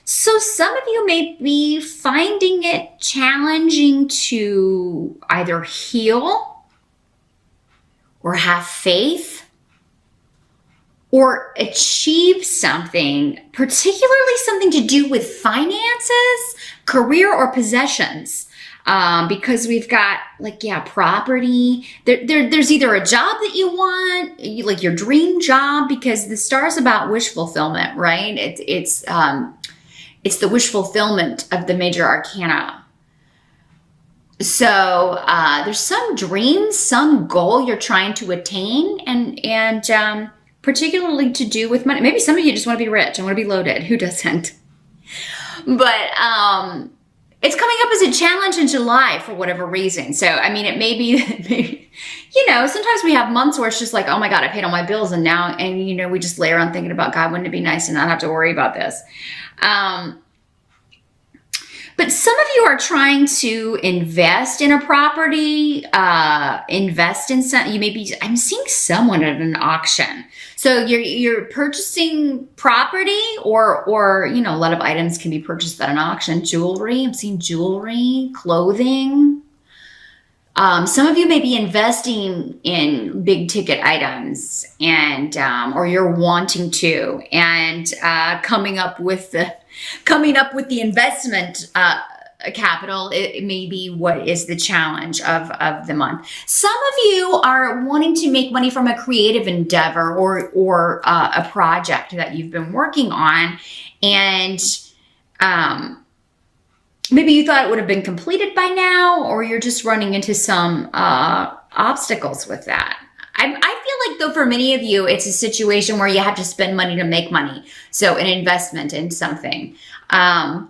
So some of you may be finding it challenging to either heal or have faith or achieve something, particularly something to do with finances, career, or possessions. Because we've got property. There's either a job that you want, like your dream job, because the star's about wish fulfillment, right? It's the wish fulfillment of the major arcana. So there's some dream, some goal you're trying to attain, and particularly to do with money. Maybe some of you just want to be rich and want to be loaded. Who doesn't? But it's coming up as a challenge in July for whatever reason. So, I mean, it may be, sometimes we have months where it's just like, oh my God, I paid all my bills and we just layer on thinking about, God, wouldn't it be nice to not have to worry about this? But some of you are trying to invest in a property, invest in some, I'm seeing someone at an auction. So you're purchasing property or a lot of items can be purchased at an auction. Jewelry, I'm seeing jewelry, clothing. Some of you may be investing in big ticket items and, or you're wanting to, and coming up with the investment capital, it may be what is the challenge of the month. Some of you are wanting to make money from a creative endeavor or a project that you've been working on, and maybe you thought it would have been completed by now, or you're just running into some obstacles with that. I feel like, though, for many of you, it's a situation where you have to spend money to make money. So an investment in something. And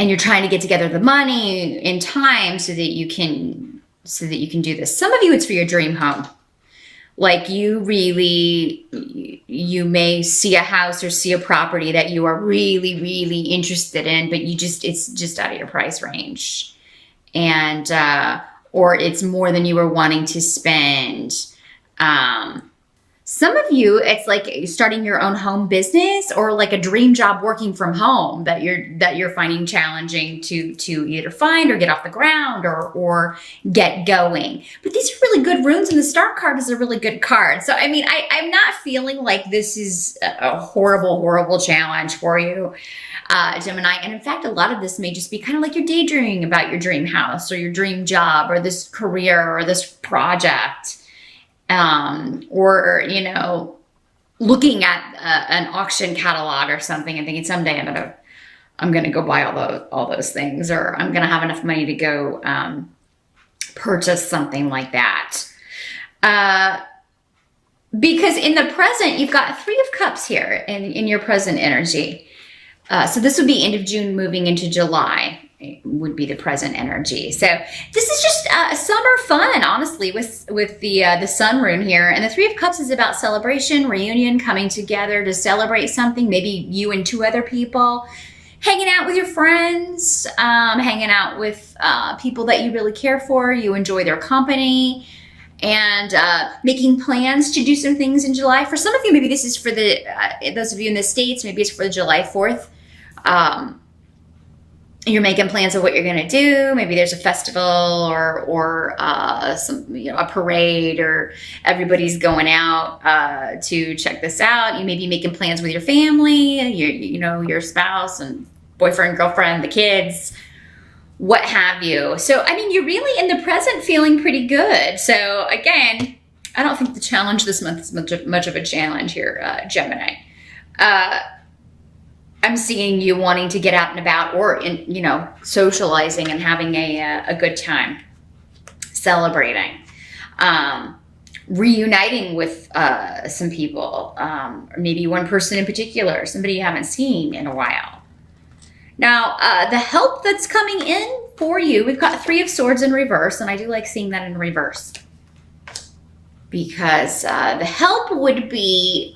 you're trying to get together the money in time so that you can do this. Some of you, it's for your dream home. Like you may see a house or see a property that you are really, really interested in, but it's just out of your price range. And, or it's more than you were wanting to spend. Some of you, it's like starting your own home business or like a dream job working from home that you're finding challenging to either find or get off the ground or get going. But these are really good runes, and the Star card is a really good card. So, I mean, I'm not feeling like this is a horrible, horrible challenge for you, Gemini. And in fact, a lot of this may just be kind of like you're daydreaming about your dream house or your dream job or this career or this project. Or looking at an auction catalog or something and thinking someday I'm gonna go buy all those things, or I'm gonna have enough money to go purchase something like that. Because in the present, you've got 3 of Cups here in your present energy. So this would be end of June, moving into July. Would be the present energy. So this is just summer fun, honestly, with the Sun rune here. And the 3 of Cups is about celebration, reunion, coming together to celebrate something. Maybe you and 2 other people, hanging out with your friends, hanging out with people that you really care for. You enjoy their company, and making plans to do some things in July. For some of you, maybe this is for those of you in the States, maybe it's for the July 4th. You're making plans of what you're going to do. Maybe there's a festival or some a parade, or everybody's going out to check this out. You may be making plans with your family, your spouse and boyfriend, girlfriend, the kids, what have you. So, I mean, you're really in the present feeling pretty good. So again, I don't think the challenge this month is much of a challenge here, Gemini. I'm seeing you wanting to get out and about, or socializing and having a good time, celebrating, reuniting with some people, or maybe one person in particular, somebody you haven't seen in a while. Now, the help that's coming in for you, we've got 3 of Swords in reverse, and I do like seeing that in reverse, because the help would be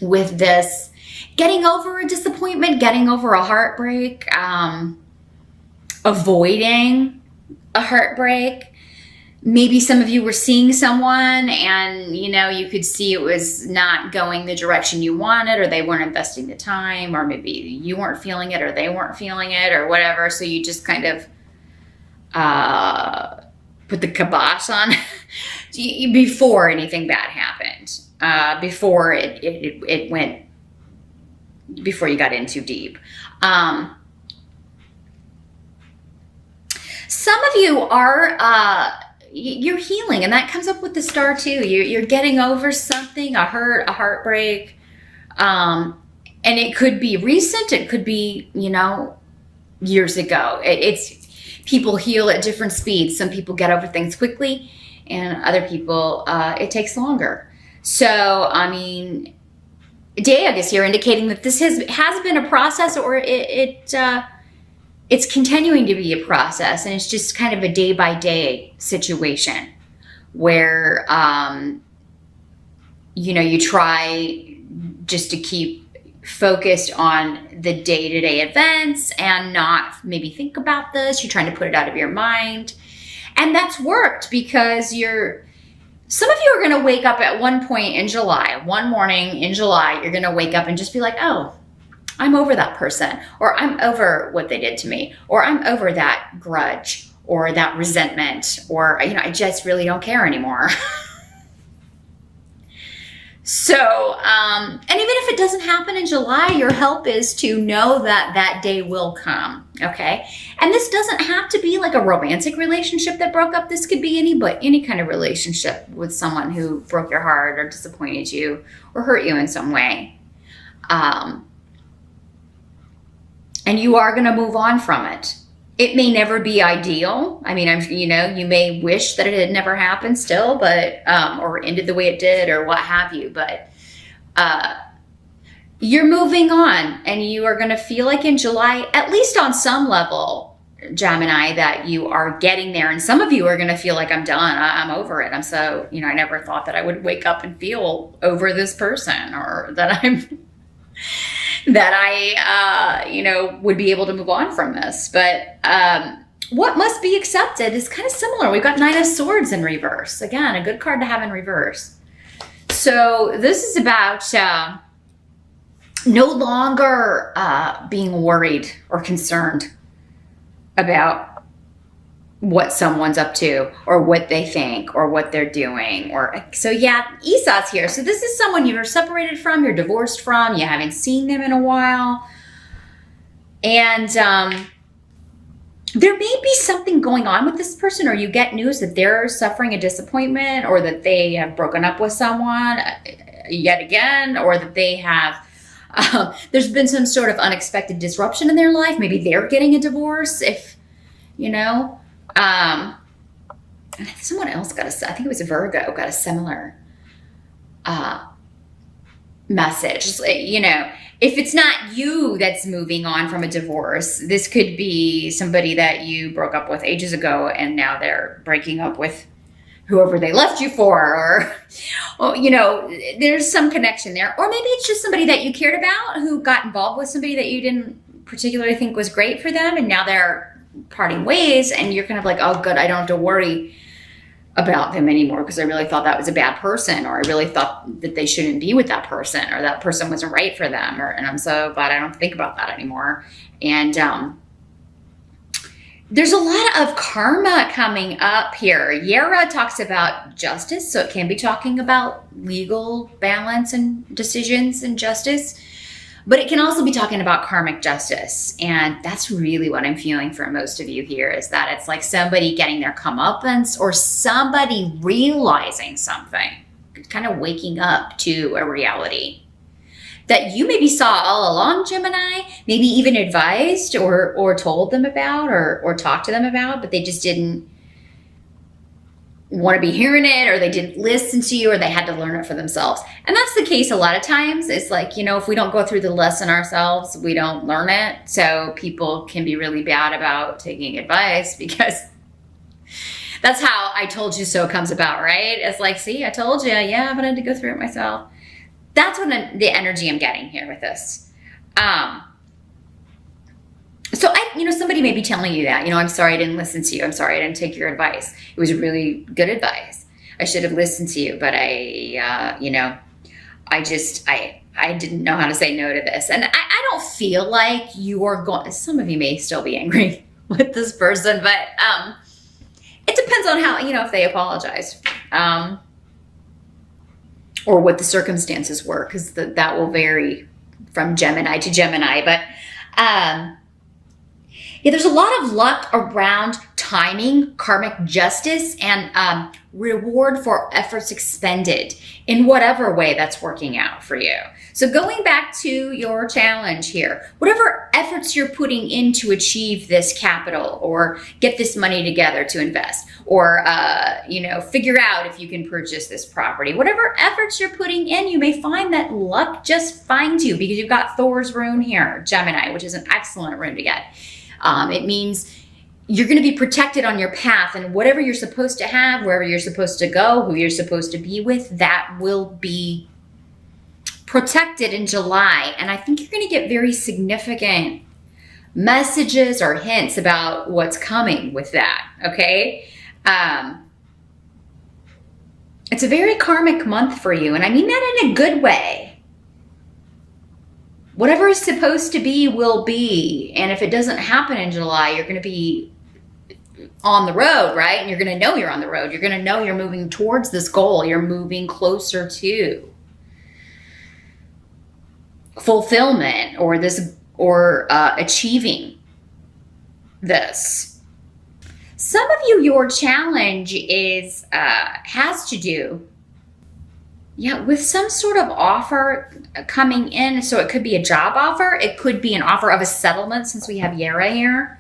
with this, getting over a disappointment, getting over a heartbreak, avoiding a heartbreak. maybe some of you were seeing someone and, you know, you could see it was not going the direction you wanted, or they weren't investing the time, or maybe you weren't feeling it or they weren't feeling it or whatever. So you just kind of put the kibosh on before anything bad happened, before it went, before you got in too deep. Some of you are, you're healing, and that comes up with the star too. You're getting over something, a hurt, a heartbreak. And it could be recent. It could be, you know, years ago. It's people heal at different speeds. Some people get over things quickly, and other people, it takes longer. So, I mean, Day, I guess you're indicating that this has been a process, or it's continuing to be a process, and it's just kind of a day-by-day situation where, you know, you try just to keep focused on the day-to-day events and not maybe think about this. You're trying to put it out of your mind. And that's worked because some of you are going to wake up at one point in July, one morning in July, you're going to wake up and just be like, oh, I'm over that person, or I'm over what they did to me, or I'm over that grudge or that resentment, or, you know, I just really don't care anymore. So, and even if it doesn't happen in July, your help is to know that that day will come, okay? And this doesn't have to be like a romantic relationship that broke up. This could be any kind of relationship with someone who broke your heart or disappointed you or hurt you in some way. And you are going to move on from it. It may never be ideal. I mean, you know, you may wish that it had never happened still, but, or ended the way it did or what have you, but, you're moving on, and you are going to feel like in July, at least on some level, Gemini, that you are getting there. And some of you are going to feel like I'm done. I'm over it. I'm so, you know, I never thought that I would wake up and feel over this person, or that I, you know, would be able to move on from this. But what must be accepted is kind of similar. We've got Nine of Swords in reverse. Again, a good card to have in reverse. So this is about no longer being worried or concerned about what someone's up to, or what they think, or what they're doing. Or so yeah, Esau's here. So this is someone you're separated from, you're divorced from, you haven't seen them in a while. And there may be something going on with this person, or you get news that they're suffering a disappointment, or that they have broken up with someone yet again, or that they have, there's been some sort of unexpected disruption in their life. Maybe they're getting a divorce, if, you know. Someone else got I think it was a Virgo, got a similar message. You know, if it's not you that's moving on from a divorce, this could be somebody that you broke up with ages ago, and now they're breaking up with whoever they left you for, or, you know, there's some connection there. Or maybe it's just somebody that you cared about who got involved with somebody that you didn't particularly think was great for them, and now they're parting ways, and you're kind of like, oh good, I don't have to worry about them anymore because I really thought that was a bad person, or I really thought that they shouldn't be with that person, or that person wasn't right for them, and I'm so glad I don't think about that anymore. And there's a lot of karma coming up here. Yara talks about justice, so it can be talking about legal balance and decisions and justice. But it can also be talking about karmic justice. And that's really what I'm feeling for most of you here, is that it's like somebody getting their comeuppance, or somebody realizing something, kind of waking up to a reality that you maybe saw all along, Gemini, maybe even advised or told them about, or talked to them about, but they just didn't want to be hearing it, or they didn't listen to you, or they had to learn it for themselves. And that's the case a lot of times. It's like, you know, if we don't go through the lesson ourselves, we don't learn it. So people can be really bad about taking advice, because that's how I told you so comes about, right? It's like, see, I told you, yeah, but I had to go through it myself. That's what the energy I'm getting here with this. So somebody may be telling you that, I'm sorry I didn't listen to you. I'm sorry I didn't take your advice. It was really good advice. I should have listened to you, but I didn't know how to say no to this. And I don't feel like you are going, some of you may still be angry with this person, but it depends on how, if they apologize. Or what the circumstances were, because that will vary from Gemini to Gemini. But there's a lot of luck around timing, karmic justice, and reward for efforts expended in whatever way that's working out for you. So going back to your challenge here, whatever efforts you're putting in to achieve this capital or get this money together to invest or, figure out if you can purchase this property, whatever efforts you're putting in, you may find that luck just finds you because you've got Thor's rune here, Gemini, which is an excellent rune to get. It means you're going to be protected on your path, and whatever you're supposed to have, wherever you're supposed to go, who you're supposed to be with, that will be protected in July. And I think you're going to get very significant messages or hints about what's coming with that. Okay. It's a very karmic month for you. And I mean that in a good way. Whatever is supposed to be will be. And if it doesn't happen in July, you're going to be on the road, right? And you're going to know you're on the road. You're going to know you're moving towards this goal. You're moving closer to fulfillment or achieving this. Some of you, your challenge is has to do with some sort of offer coming in. So it could be a job offer. It could be an offer of a settlement, since we have Yara here.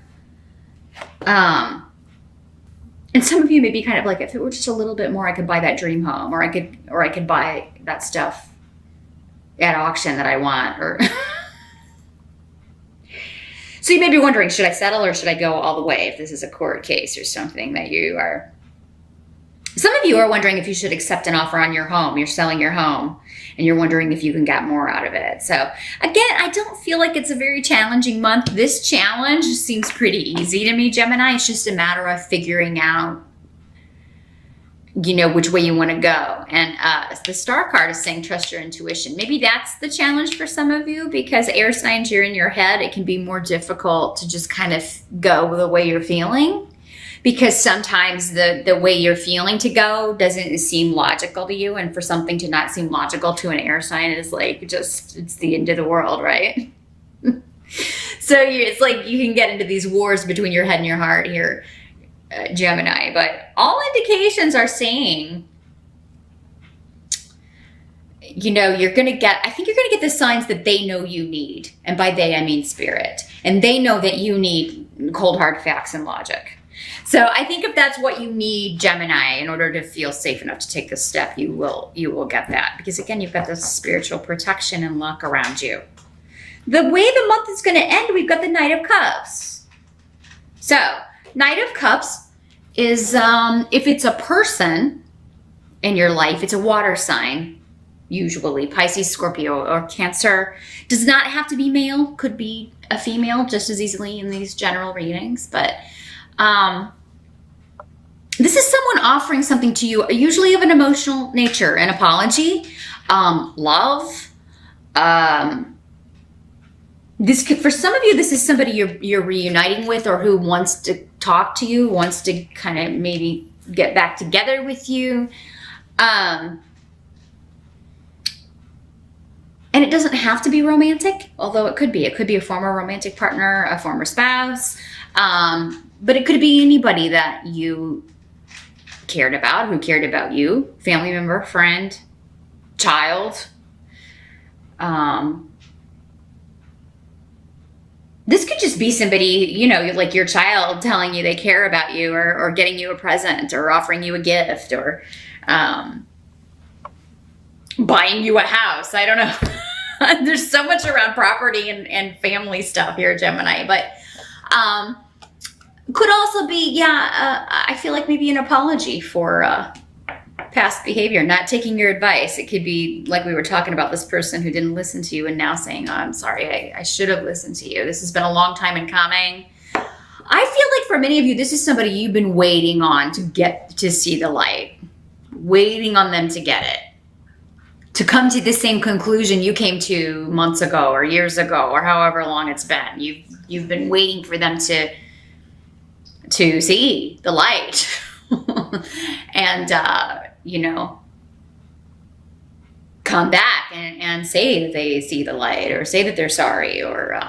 And some of you may be kind of like, if it were just a little bit more, I could buy that dream home, or I could buy that stuff at auction that I want. Or so you may be wondering, should I settle or should I go all the way if this is a court case or something that you are. Some of you are wondering if you should accept an offer on your home. You're selling your home and you're wondering if you can get more out of it. So again, I don't feel like it's a very challenging month. This challenge seems pretty easy to me, Gemini. It's just a matter of figuring out, which way you want to go. And the star card is saying trust your intuition. Maybe that's the challenge for some of you, because air signs, you're in your head. It can be more difficult to just kind of go the way you're feeling, because sometimes the way you're feeling to go doesn't seem logical to you. And for something to not seem logical to an air sign is like, it's the end of the world, right? So it's like you can get into these wars between your head and your heart here, Gemini. But all indications are saying, you're going to get the signs that they know you need. And by they, I mean spirit. And they know that you need cold, hard facts and logic. So I think if that's what you need, Gemini, in order to feel safe enough to take this step, you will get that. Because again, you've got this spiritual protection and luck around you. The way the month is going to end, we've got the Knight of Cups. So Knight of Cups is, if it's a person in your life, it's a water sign, usually Pisces, Scorpio, or Cancer. Does not have to be male, could be a female just as easily in these general readings. But this is someone offering something to you, usually of an emotional nature, an apology, love. This could, for some of you, this is somebody you're reuniting with, or who wants to talk to you, wants to kind of maybe get back together with you. And it doesn't have to be romantic, although it could be. It could be a former romantic partner, a former spouse. But it could be anybody that you cared about, who cared about you, family member, friend, child. This could just be somebody, like your child telling you they care about you, or getting you a present, or offering you a gift, or buying you a house. I don't know. There's so much around property and family stuff here, Gemini. But could also be, I feel like maybe an apology for past behavior, not taking your advice. It could be like we were talking about this person who didn't listen to you and now saying, oh, I'm sorry, I should have listened to you. This has been a long time in coming. I feel like for many of you, this is somebody you've been waiting on to get to see the light, waiting on them to get it, to come to the same conclusion you came to months ago or years ago or however long it's been. You've been waiting for them to see the light and, come back and say that they see the light or say that they're sorry or,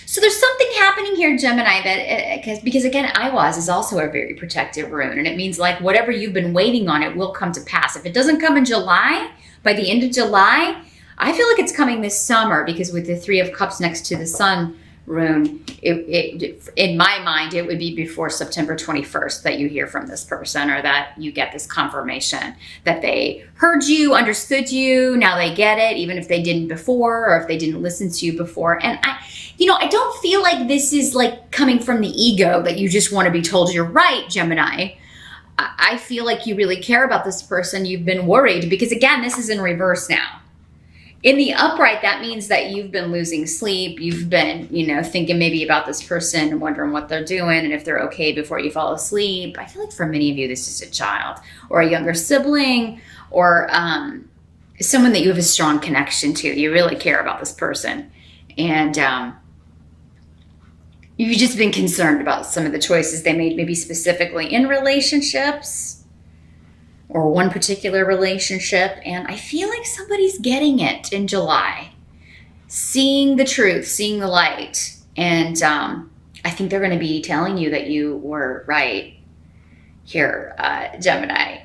so there's something happening here, Gemini, that because again, Iwas is also a very protective rune, and it means like whatever you've been waiting on, it will come to pass. If it doesn't come in July, by the end of July, I feel like it's coming this summer, because with the 3 of Cups next to the Sun rune, it in my mind, it would be before September 21st that you hear from this person, or that you get this confirmation that they heard you, understood you, now they get it, even if they didn't before, or if they didn't listen to you before. And I don't feel like this is like coming from the ego that you just want to be told you're right, Gemini. I feel like you really care about this person. You've been worried because, again, this is in reverse now. In the upright, that means that you've been losing sleep. You've been, thinking maybe about this person and wondering what they're doing and if they're okay before you fall asleep. I feel like for many of you, this is a child or a younger sibling or someone that you have a strong connection to. You really care about this person. And you've just been concerned about some of the choices they made, maybe specifically in relationships or one particular relationship. And I feel like somebody's getting it in July, seeing the truth, seeing the light. And I think they're going to be telling you that you were right here, Gemini.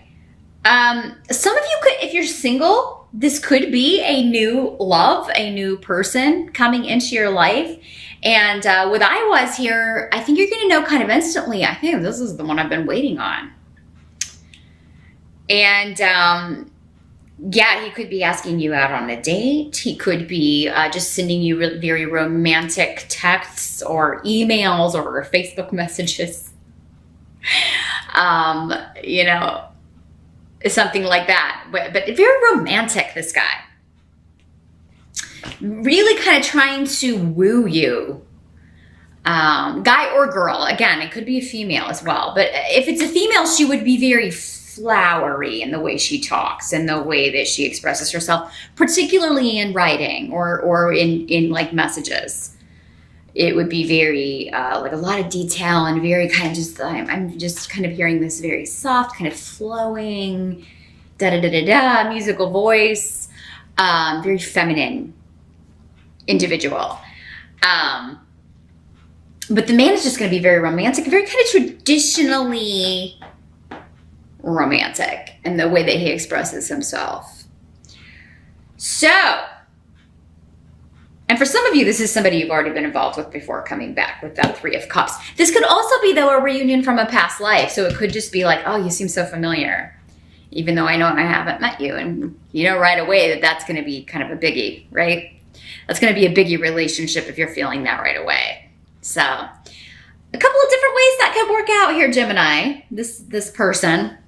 Some of you could, if you're single, this could be a new love, a new person coming into your life. And with Iwas here, I think you're going to know kind of instantly, I think this is the one I've been waiting on. And he could be asking you out on a date. He could be just sending you very romantic texts or emails or Facebook messages. Something like that. But very romantic, this guy. Really kind of trying to woo you. Guy or girl. Again, it could be a female as well. But if it's a female, she would be very flowery in the way she talks and the way that she expresses herself, particularly in writing or in like messages. It would be very like a lot of detail and very kind of just, I'm just kind of hearing this very soft, kind of flowing, da-da-da-da-da, musical voice, very feminine individual. But the man is just going to be very romantic, very kind of traditionally romantic in the way that he expresses himself. So, and for some of you, this is somebody you've already been involved with before coming back with that 3 of Cups. This could also be, though, a reunion from a past life. So it could just be like, oh, you seem so familiar, even though I know I haven't met you. And you know right away that that's going to be kind of a biggie, right? That's going to be a biggie relationship if you're feeling that right away. So a couple of different ways that could work out here, Gemini. This person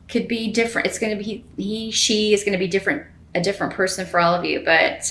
could be different. It's going to be, she is going to be different, a different person for all of you. But